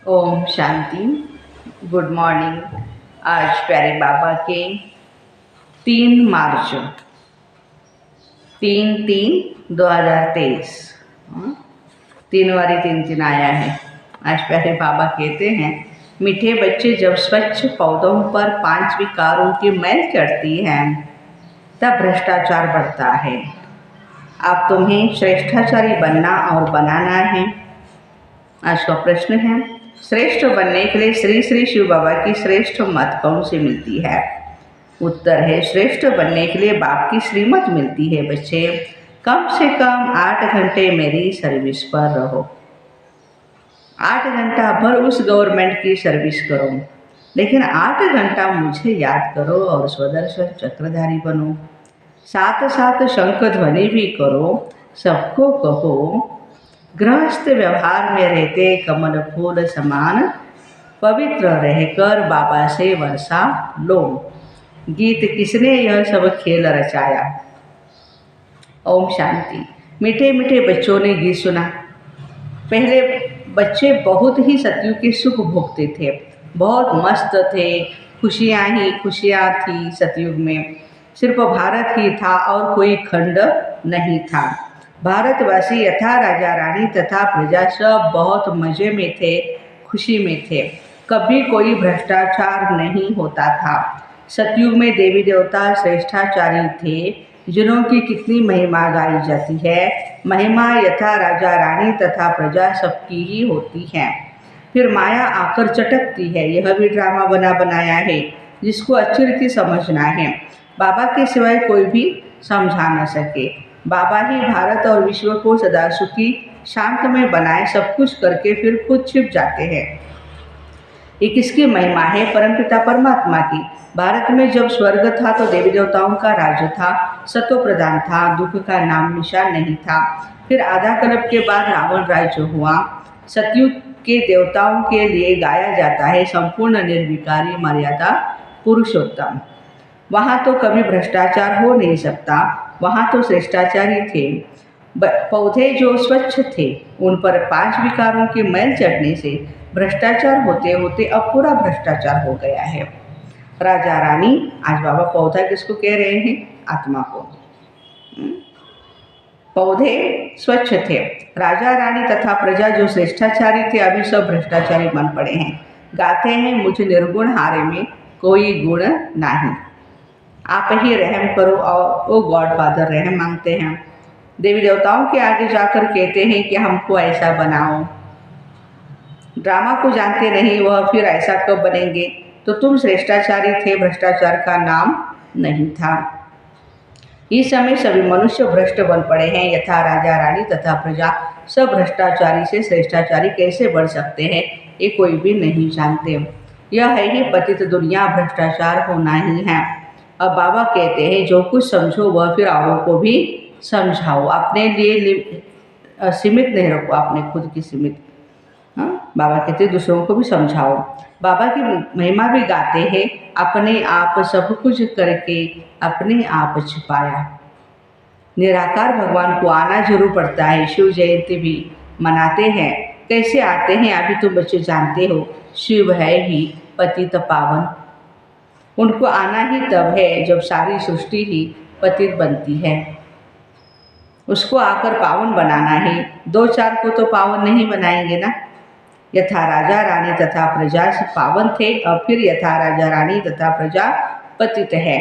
Om Shanti. Good morning. आज प्यारे बाबा के 3 मार्च 3/3/2023 तीन वारी 3 आया है। आज प्यारे बाबा कहते हैं, मीठे बच्चे, जब स्वच्छ पौधों पर 5 विकारों की मैल चढ़ती है तब भ्रष्टाचार बढ़ता है। अब तुम्हें श्रेष्ठाचारी बनना और बनाना है। आज का प्रश्न है, श्रेष्ठ बनने के लिए श्री श्री शिव बाबा की श्रेष्ठ मत कौन सी मिलती है? उत्तर है, श्रेष्ठ बनने के लिए बाप की श्रीमत मिलती है। बच्चे, कम से कम 8 घंटे मेरी सर्विस पर रहो। 8 घंटा भर उस गवर्नमेंट की सर्विस करो, लेकिन 8 घंटा मुझे याद करो और स्वदर्शन चक्रधारी बनो। साथ साथ शंख ध्वनि भी करो, सबको कहो, गृहस्थ व्यवहार में रहते कमल फूल समान पवित्र रहकर बाबा से वर्षा लो। गीत किसने यह सब खेल रचाया? ओम शांति। मीठे मीठे बच्चों ने गीत सुना। पहले बच्चे बहुत ही सतयुग के सुख भोगते थे, बहुत मस्त थे, खुशियाँ ही खुशियाँ थी। सतयुग में सिर्फ भारत ही था और कोई खंड नहीं था। भारतवासी यथा राजा रानी तथा प्रजा सब बहुत मज़े में थे, खुशी में थे। कभी कोई भ्रष्टाचार नहीं होता था। सतयुग में देवी देवता श्रेष्ठाचारी थे, जिन्हों की कितनी महिमा गाई जाती है। महिमा यथा राजा रानी तथा प्रजा सबकी ही होती है। फिर माया आकर चटकती है। यह भी ड्रामा बना बनाया है, जिसको अच्छी रीति समझना है। बाबा के सिवाय कोई भी समझा न सके। बाबा ही भारत और विश्व को सदा सुखी शांत में बनाए, सब कुछ करके फिर खुद छिप जाते हैं। ये किसकी महिमा है? परमपिता परमात्मा की। भारत में जब स्वर्ग था तो देवी देवताओं का राज्य था, सतो प्रधान था, दुख का नाम निशान नहीं था। फिर आधा कल्प के बाद रावण राज्य हुआ। सतयुग के देवताओं के लिए गाया जाता है संपूर्ण निर्विकारी मर्यादा पुरुषोत्तम। वहाँ तो कभी भ्रष्टाचार हो नहीं सकता, वहाँ तो श्रेष्ठाचारी थे। पौधे जो स्वच्छ थे, उन पर 5 विकारों की मैल चढ़ने से भ्रष्टाचार होते होते अब पूरा भ्रष्टाचार हो गया है। राजा रानी, आज बाबा पौधा किसको कह रहे हैं? आत्मा को। पौधे स्वच्छ थे, राजा रानी तथा प्रजा जो श्रेष्ठाचारी थे, अभी सब भ्रष्टाचारी बन पड़े हैं। गाते हैं, मुझ निर्गुण हारे में कोई गुण नहीं, आप ही रहम करो। और वो गॉड फादर रहम मांगते हैं। देवी देवताओं के आगे जाकर कहते हैं कि हमको ऐसा बनाओ। ड्रामा को जानते नहीं वह, फिर ऐसा कब बनेंगे? तो तुम श्रेष्ठाचारी थे, भ्रष्टाचार का नाम नहीं था। इस समय सभी मनुष्य भ्रष्ट बन पड़े हैं। यथा राजा रानी तथा प्रजा सब भ्रष्टाचारी से श्रेष्ठाचारी कैसे बढ़ सकते हैं, ये कोई भी नहीं जानते। यह है ही पतित दुनिया, भ्रष्टाचार होना ही है। अब बाबा कहते हैं, जो कुछ समझो वह फिर औरों को भी समझाओ। अपने लिए सीमित नहीं रखो, अपने खुद की सीमित। बाबा कहते हैं दूसरों को भी समझाओ। बाबा की महिमा भी गाते हैं, अपने आप सब कुछ करके अपने आप छिपाया। निराकार भगवान को आना जरूर पड़ता है। शिव जयंती भी मनाते हैं। कैसे आते हैं अभी तुम बच्चे जानते हो। शिव है ही पतित पावन। उनको आना ही तब है जब सारी सृष्टि ही पतित बनती है। उसको आकर पावन बनाना है। 2-4 को तो पावन नहीं बनाएंगे ना। यथा राजा रानी तथा प्रजा पावन थे, और फिर यथा राजा रानी तथा प्रजा पतित है।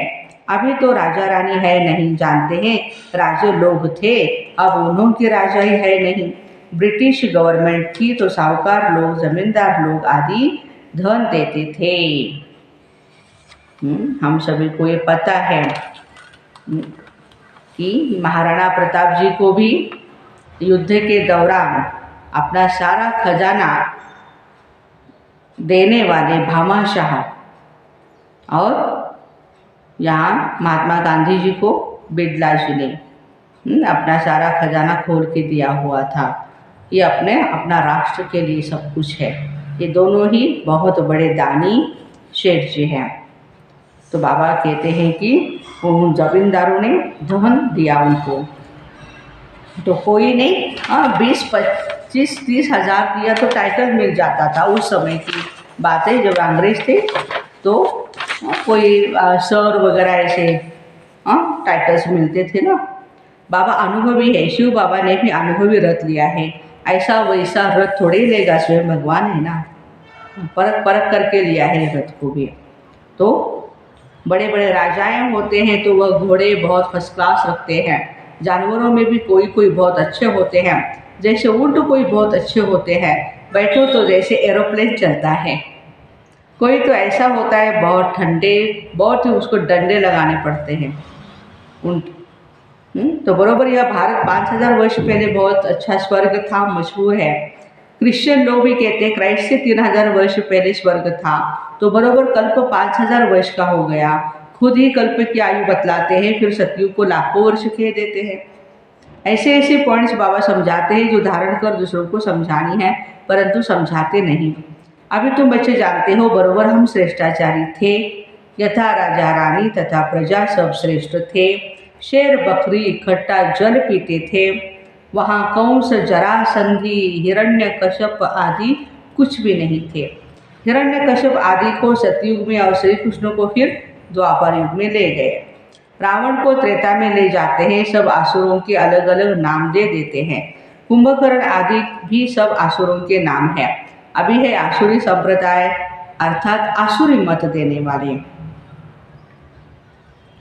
अभी तो राजा रानी है नहीं, जानते हैं राजे लोग थे, अब उन्हों के राजा ही है नहीं। ब्रिटिश गवर्नमेंट थी तो साहूकार लोग, जमींदार लोग आदि धन देते थे। हम सभी को ये पता है कि महाराणा प्रताप जी को भी युद्ध के दौरान अपना सारा खजाना देने वाले भामाशाह, और यहाँ महात्मा गांधी जी को बिड़ला जी ने अपना सारा खजाना खोल के दिया हुआ था। ये अपना राष्ट्र के लिए सब कुछ है। ये दोनों ही बहुत बड़े दानी शेठ जी हैं। तो बाबा कहते हैं कि उन जमींदारों ने धन दिया उनको, तो कोई नहीं 20 25-30 हज़ार दिया तो टाइटल मिल जाता था। उस समय की बात है जब अंग्रेज थे तो कोई सर वगैरह ऐसे टाइटल्स मिलते थे ना। बाबा अनुभवी है, शिव बाबा ने भी अनुभवी रथ लिया है। ऐसा वैसा रथ थोड़े ही लेगा, स्वयं भगवान है ना, परख परख करके लिया है रथ को भी। तो बड़े बड़े राजाएं होते हैं तो वह घोड़े बहुत फर्स्ट क्लास रखते हैं। जानवरों में भी कोई कोई बहुत अच्छे होते हैं, जैसे ऊँट कोई बहुत अच्छे होते हैं, बैठो तो जैसे एरोप्लेन चलता है। कोई तो ऐसा होता है बहुत ठंडे, बहुत ही उसको डंडे लगाने पड़ते हैं ऊँट। तो बरोबर यह भारत 5000 वर्ष पहले बहुत अच्छा स्वर्ग था, मशहूर है। क्रिश्चियन लोग भी कहते हैं क्राइस्ट से 3000 वर्ष पहले स्वर्ग था। तो बरोबर कल्प 5000 वर्ष का हो गया। खुद ही कल्प की आयु बतलाते हैं, फिर सतयुग को लाखों वर्ष कह देते हैं। ऐसे ऐसे पॉइंट्स बाबा समझाते हैं जो धारण कर दूसरों को समझानी है, परंतु समझाते नहीं। अभी तुम बच्चे जानते हो बरोबर हम श्रेष्ठाचारी थे, यथा राजा रानी तथा प्रजा सब श्रेष्ठ थे। शेर बकरी इकट्ठा जल पीते थे। वहाँ कंस जरासंधि हिरण्यकश्यप आदि कुछ भी नहीं थे। हिरण्यकश्यप आदि को सतयुग में और श्री कृष्ण को फिर द्वापर युग में ले गए। रावण को त्रेता में ले जाते हैं, सब आसुरों के अलग अलग नाम दे देते हैं। कुंभकर्ण आदि भी सब आसुरों के नाम है। अभी है आसुरी संप्रदाय अर्थात आसुरी मत देने वाले,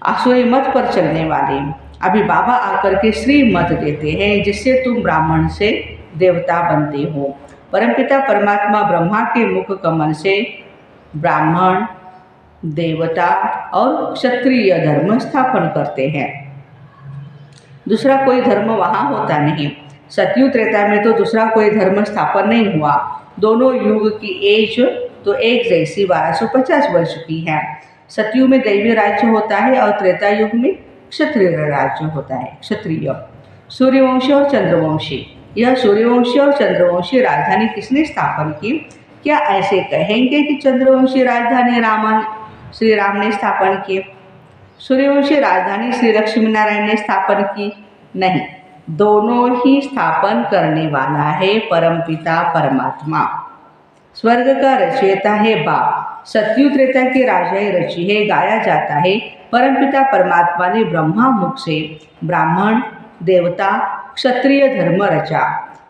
आसुरी मत पर चलने वाले। अभी बाबा आकर के श्री मत देते हैं, जिससे तुम ब्राह्मण से देवता बनते हो। परमपिता परमात्मा ब्रह्मा के मुख कमल से ब्राह्मण, देवता और क्षत्रिय धर्म स्थापन करते हैं। दूसरा कोई धर्म वहाँ होता नहीं। सतयुग त्रेता में तो दूसरा कोई धर्म स्थापन नहीं हुआ। दोनों युग की एज तो एक जैसी 1250 वर्ष की है। सतयुग में दैवी राज्य होता है और त्रेता युग में क्षत्रिय राज्य होता है, क्षत्रिय। सूर्यवंशी और चंद्रवंशी, यह सूर्यवंशी और चंद्रवंशी राजधानी किसने स्थापन की? क्या ऐसे कहेंगे कि चंद्रवंशी राजधानी श्री राम ने स्थापन की? सूर्यवंशी राजधानी श्री लक्ष्मी नारायण ने स्थापन की? नहीं, दोनों ही स्थापन करने वाला है परमपिता परमात्मा। स्वर्ग का रचयिता है बाप। सतयुग त्रेता की राजाई रची है, गाया जाता है परमपिता परमात्मा ने ब्रह्मा मुख से ब्राह्मण, देवता, क्षत्रिय धर्म रचा।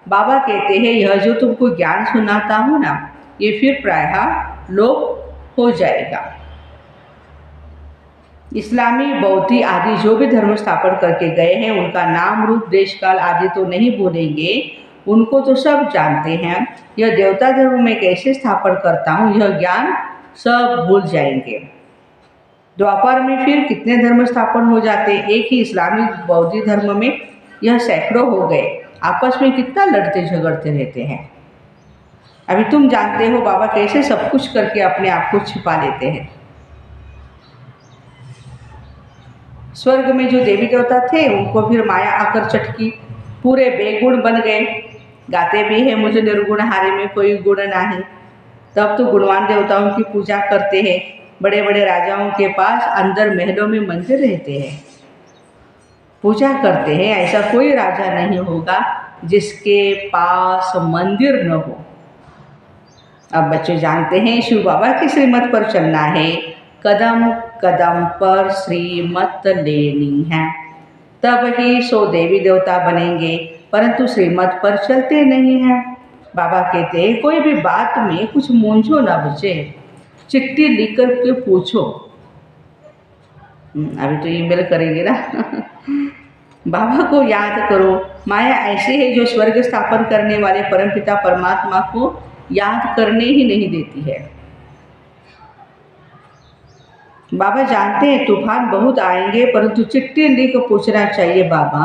बाबा कहते हैं यह जो तुमको ज्ञान सुनाता हूँ ना, ये फिर प्रायः लोप हो जाएगा। इस्लामी, बौद्धि आदि जो भी धर्म स्थापन करके गए हैं उनका नाम, रूप, देश काल आदि तो नहीं भूलेंगे, उनको तो सब जानते हैं। यह देवता धर्म में कैसे स्थापन करता हूँ यह ज्ञान सब भूल जाएंगे। द्वापर में फिर कितने धर्म स्थापन हो जाते, एक ही इस्लामी बौद्ध धर्म में यह सैकड़ों हो गए। आपस में कितना लड़ते झगड़ते रहते हैं। अभी तुम जानते हो बाबा कैसे सब कुछ करके अपने आप को छिपा लेते हैं। स्वर्ग में जो देवी देवता थे उनको फिर माया आकर चटकी, पूरे बेगुण बन गए। गाते भी हैं मुझे निर्गुण हारे में कोई गुण नहीं। तब तो गुणवान देवताओं की पूजा करते हैं। बड़े बड़े राजाओं के पास अंदर महलों में मंदिर रहते हैं, पूजा करते हैं। ऐसा कोई राजा नहीं होगा जिसके पास मंदिर न हो। अब बच्चे जानते हैं शिव बाबा की श्रीमत पर चलना है, कदम कदम पर श्रीमत लेनी है, तब ही सो देवी देवता बनेंगे, परंतु श्रीमत पर चलते नहीं हैं। बाबा कहते हैं कोई भी बात में कुछ मूंझो ना बचे, चिट्ठी लिख कर के पूछो। अभी तो ईमेल करेंगे ना। बाबा को याद करो। माया ऐसे है जो स्वर्ग स्थापन करने वाले परमपिता परमात्मा को याद करने ही नहीं देती है। बाबा जानते हैं तूफान बहुत आएंगे, परंतु चिट्ठी लिख पूछना चाहिए बाबा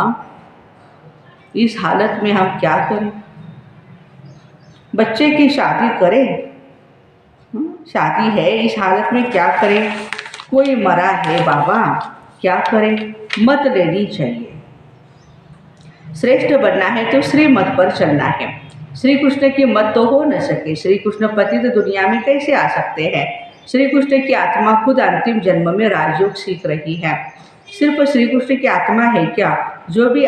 इस हालत में हम क्या करें। बच्चे की शादी करें, शादी है, इस हालत में क्या करें। कोई मरा है बाबा, क्या करें। मत लेनी चाहिए। श्रेष्ठ बनना है तो श्री मत पर चलना है। श्री कृष्ण की मत तो हो न सके। श्री कृष्ण पतित दुनिया में कैसे आ सकते हैं। श्री कृष्ण की आत्मा खुद अंतिम जन्म में राजयोग सीख रही है। सिर्फ श्री कृष्ण की आत्मा है क्या? जो भी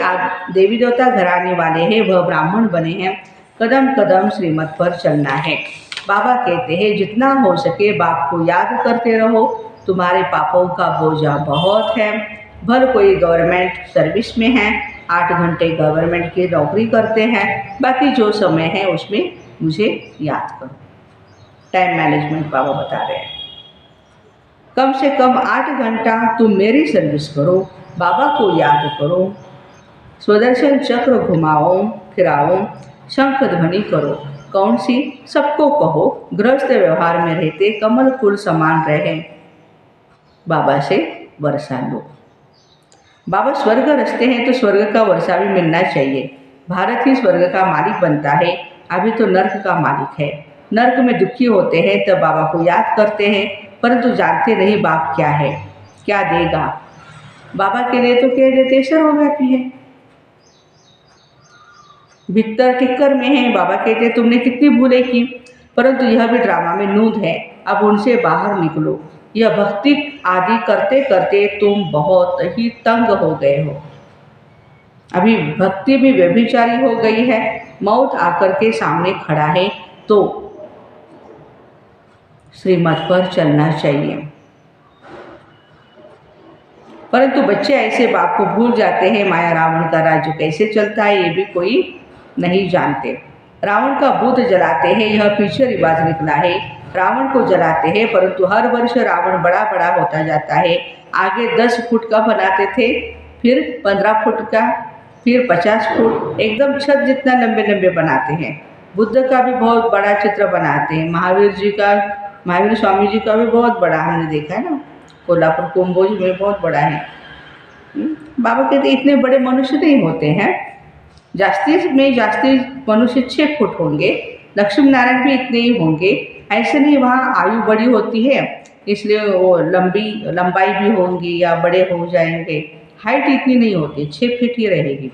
देवी देवता घराने वाले हैं वह ब्राह्मण बने हैं। कदम कदम श्रीमत पर चलना है। बाबा कहते हैं जितना हो सके बाप को याद करते रहो, तुम्हारे पापों का बोझा बहुत है। भर कोई गवर्नमेंट सर्विस में है, 8 घंटे गवर्नमेंट की नौकरी करते हैं, बाकी जो समय है उसमें मुझे याद करो। टाइम मैनेजमेंट बाबा बता रहे हैं। कम से कम 8 घंटा तुम मेरी सर्विस करो, बाबा को याद करो, स्वदर्शन चक्र घुमाओ फिराओ, शंख ध्वनि करो। कौन सी? सबको कहो, गृहस्थ व्यवहार में रहते कमल फूल समान रहे, बाबा से वर्षा लो। बाबा स्वर्ग रचते हैं तो स्वर्ग का वर्षा भी मिलना चाहिए। भारत ही स्वर्ग का मालिक बनता है, अभी तो नर्क का मालिक है। नर्क में दुखी होते हैं तब बाबा को याद करते हैं, परंतु जानते नहीं बाप क्या है, क्या देगा। बाबा के लिए तो कह देते सर्वव्यापी है, भीतर टिक्कर में है। बाबा कहते तुमने कितनी भूलें की, परंतु यह भी ड्रामा में नूंद है, अब उनसे बाहर निकलो। यह भक्ति आदि करते करते तुम बहुत ही तंग हो गए हो, अभी भक्ति भी व्यभिचारी हो गई है। मौत आकर के सामने खड़ा है तो श्रीमत पर चलना चाहिए। परंतु बच्चे ऐसे बाप को भूल जाते हैं। माया रावण का राज्य कैसे चलता है ये भी कोई नहीं जानते। रावण का भूत जलाते हैं, यह पीछे रिवाज निकला है। रावण को जलाते हैं, परंतु हर वर्ष रावण बड़ा बड़ा होता जाता है। आगे 10 फुट का बनाते थे, फिर 15 फुट का, फिर 50 फुट, एकदम छत जितना लंबे लंबे बनाते हैं। बुद्ध का भी बहुत बड़ा चित्र बनाते हैं। महावीर स्वामी जी का भी बहुत बड़ा हमने देखा है ना, कोल्हापुर कुंभोज में बहुत बड़ा है। बाबा कहते इतने बड़े मनुष्य नहीं होते हैं, जास्ती मनुष्य 6 फुट होंगे। लक्ष्मी नारायण भी इतने ही होंगे। ऐसे नहीं, वहाँ आयु बड़ी होती है इसलिए वो लंबाई भी होंगी या बड़े हो जाएंगे। हाइट इतनी नहीं होती, 6 फीट ही रहेगी।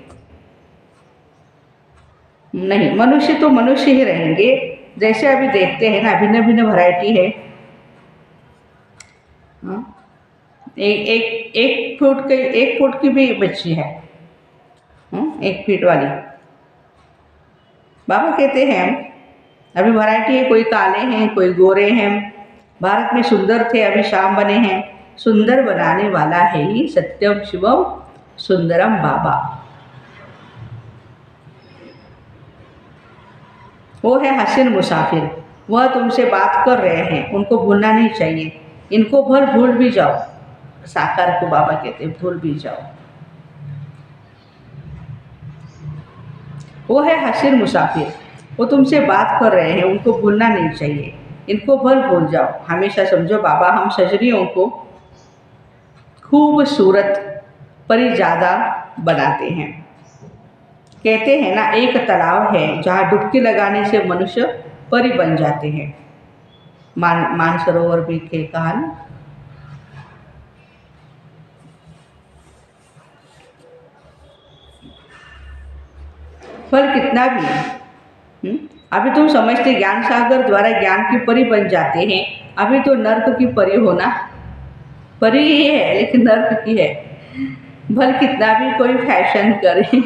नहीं, मनुष्य तो मनुष्य ही रहेंगे। जैसे अभी देखते हैं ना, भिन्न भिन्न वैरायटी है। एक फुट की भी बच्ची है, 1 फीट वाली। बाबा कहते हैं अभी वैरायटी है, कोई काले हैं, कोई गोरे हैं। भारत में सुंदर थे, अभी शाम बने हैं। सुंदर बनाने वाला है ही सत्यम शिवम सुंदरम बाबा। वो है हसीन मुसाफिर, वह तुमसे बात कर रहे हैं, उनको भूलना नहीं चाहिए। इनको भूल भी जाओ, साकार को बाबा कहते भूल भी जाओ। वो है हसीन मुसाफिर, वो तुमसे बात कर रहे हैं, उनको भूलना नहीं चाहिए। इनको भूल जाओ, हमेशा समझो बाबा हम सजनियों को खूबसूरत परिजादा बनाते हैं। कहते हैं ना, एक तालाब है जहाँ डुबकी लगाने से मनुष्य परी बन जाते हैं। मानसरोवर भी कहा ना। फल कितना भी अभी तुम समझते ज्ञान सागर द्वारा ज्ञान की परी बन जाते हैं। अभी तो नर्क की परी होना, परी ही है लेकिन नर्क की है। भल कितना भी कोई फैशन करे,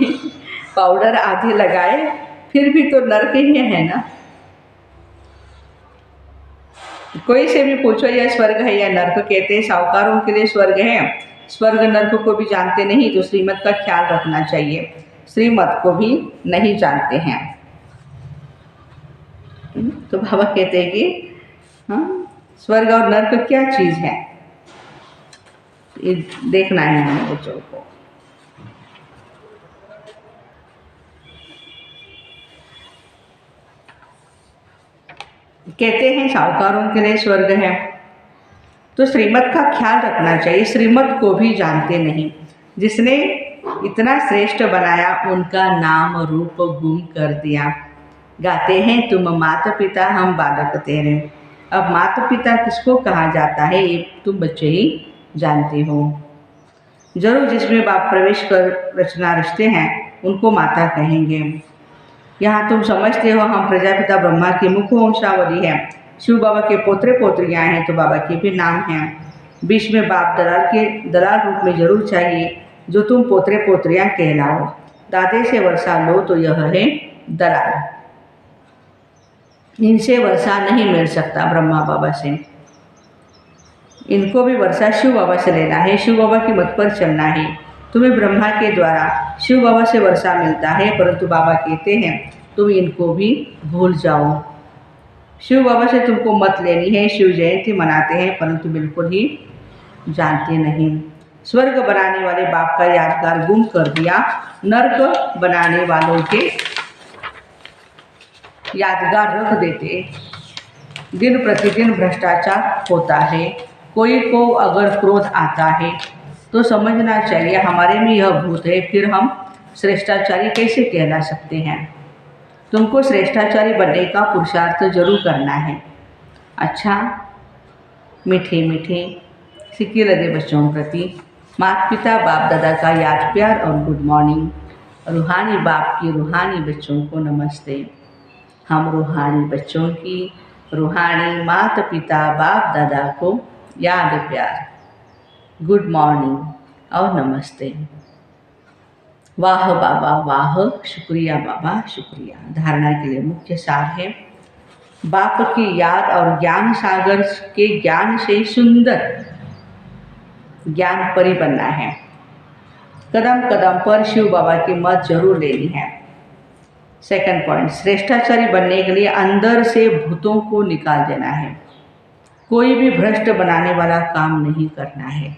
पाउडर आधे लगाए, फिर भी तो नर्क ही है ना। कोई से भी पूछो यह स्वर्ग है या नर्क, कहते हैं साहूकारों के लिए स्वर्ग है। स्वर्ग नर्क को भी जानते नहीं तो श्रीमत का ख्याल रखना चाहिए। श्रीमत को भी नहीं जानते हैं तो बाबा कहते हैं कि स्वर्ग और नर्क क्या चीज़ है, ये देखना है हमें बच्चों को। कहते हैं साहूकारों के लिए स्वर्ग है तो श्रीमत का ख्याल रखना चाहिए। श्रीमत को भी जानते नहीं। जिसने इतना श्रेष्ठ बनाया उनका नाम रूप गुम कर दिया। गाते हैं तुम माता पिता हम बालक तेरे। अब माता पिता किसको कहा जाता है ये तुम बच्चे ही जानते हो। जरूर जिसमें बाप प्रवेश कर रचना रचते हैं उनको माता कहेंगे। यहाँ तुम समझते हो हम प्रजापिता ब्रह्मा की मुख्य वंशावली है। शिव बाबा के पोतरे पोतरियाँ हैं तो बाबा के भी नाम हैं। बीच में बाप दलाल रूप में जरूर चाहिए जो तुम पोतरे पोतरियाँ कहलाओ। दादे से वर्षा लो तो यह है दलाल। इनसे वर्षा नहीं मिल सकता ब्रह्मा बाबा से, इनको भी वर्षा शिव बाबा से लेना है, शिव बाबा की मत पर चलना है। तुम्हें ब्रह्मा के द्वारा शिव बाबा से वर्षा मिलता है, परंतु बाबा कहते हैं तुम इनको भी भूल जाओ। शिव बाबा से तुमको मत लेनी है, शिव जयंती मनाते हैं परंतु बिल्कुल ही जानते नहीं। स्वर्ग बनाने वाले बाप का यादगार गुम कर दिया, नर्क बनाने वालों के यादगार रख देते। दिन प्रतिदिन भ्रष्टाचार होता है। कोई को अगर क्रोध आता है तो समझना चाहिए हमारे में यह भूत है, फिर हम श्रेष्ठाचारी कैसे कहला सकते हैं। तुमको श्रेष्ठाचारी बनने का पुरुषार्थ जरूर करना है। अच्छा, मीठे मीठे सिक्के लगे बच्चों प्रति माता पिता बाप दादा का याद प्यार और गुड मॉर्निंग। रूहानी बाप की रूहानी बच्चों को नमस्ते। हम रूहानी बच्चों की रूहानी माता पिता बाप दादा को याद प्यार, गुड मॉर्निंग और नमस्ते। वाह बाबा वाह, शुक्रिया बाबा शुक्रिया। धारणा के लिए मुख्य सार है, बाप की याद और ज्ञान सागर के ज्ञान से सुंदर ज्ञान परी बनना है। कदम कदम पर शिव बाबा की मत जरूर लेनी है। सेकंड पॉइंट, श्रेष्ठाचारी बनने के लिए अंदर से भूतों को निकाल देना है। कोई भी भ्रष्ट बनाने वाला काम नहीं करना है।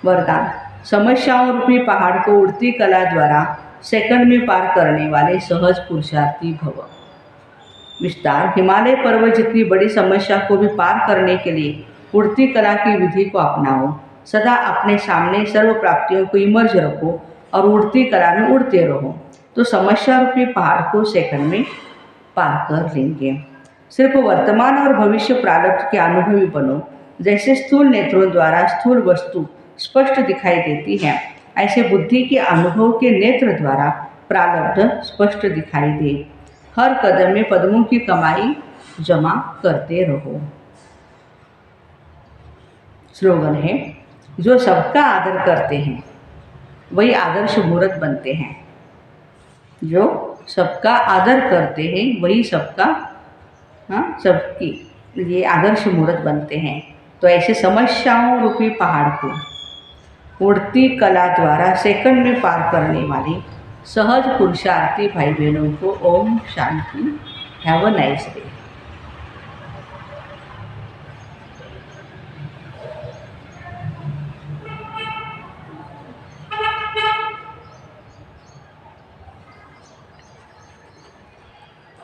वरदान, समस्याओं रूपी पहाड़ को उड़ती कला द्वारा सेकंड में पार करने वाले सहज पुरुषार्थी भव। विस्तार, हिमालय पर्वत जितनी बड़ी समस्या को भी पार करने के लिए उड़ती कला की विधि को अपनाओ। सदा अपने सामने सर्व प्राप्तियों को इमर्ज रखो और उड़ती कला में उड़ते रहो, तो समस्या रूपी पहाड़ को सेकंड में पार कर लेंगे। सिर्फ वर्तमान और भविष्य प्रारब्ध के अनुभवी बनो। जैसे स्थूल नेत्रों द्वारा स्थूल वस्तु स्पष्ट दिखाई देती है, ऐसे बुद्धि के अनुभव के नेत्र द्वारा प्रारब्ध स्पष्ट दिखाई दे। हर कदम में पद्मों की कमाई जमा करते रहो। स्लोगन है, जो सबका आदर करते हैं वही आदर्श मूर्त बनते हैं। जो सबका आदर करते हैं वही सबकी ये आदर्श मूर्त बनते हैं। तो ऐसे समस्याओं रूपी पहाड़ को उड़ती कला द्वारा सेकंड में पार करने वाले सहज पुरुषार्थी भाई बहनों को ओम शांति। Have a nice day.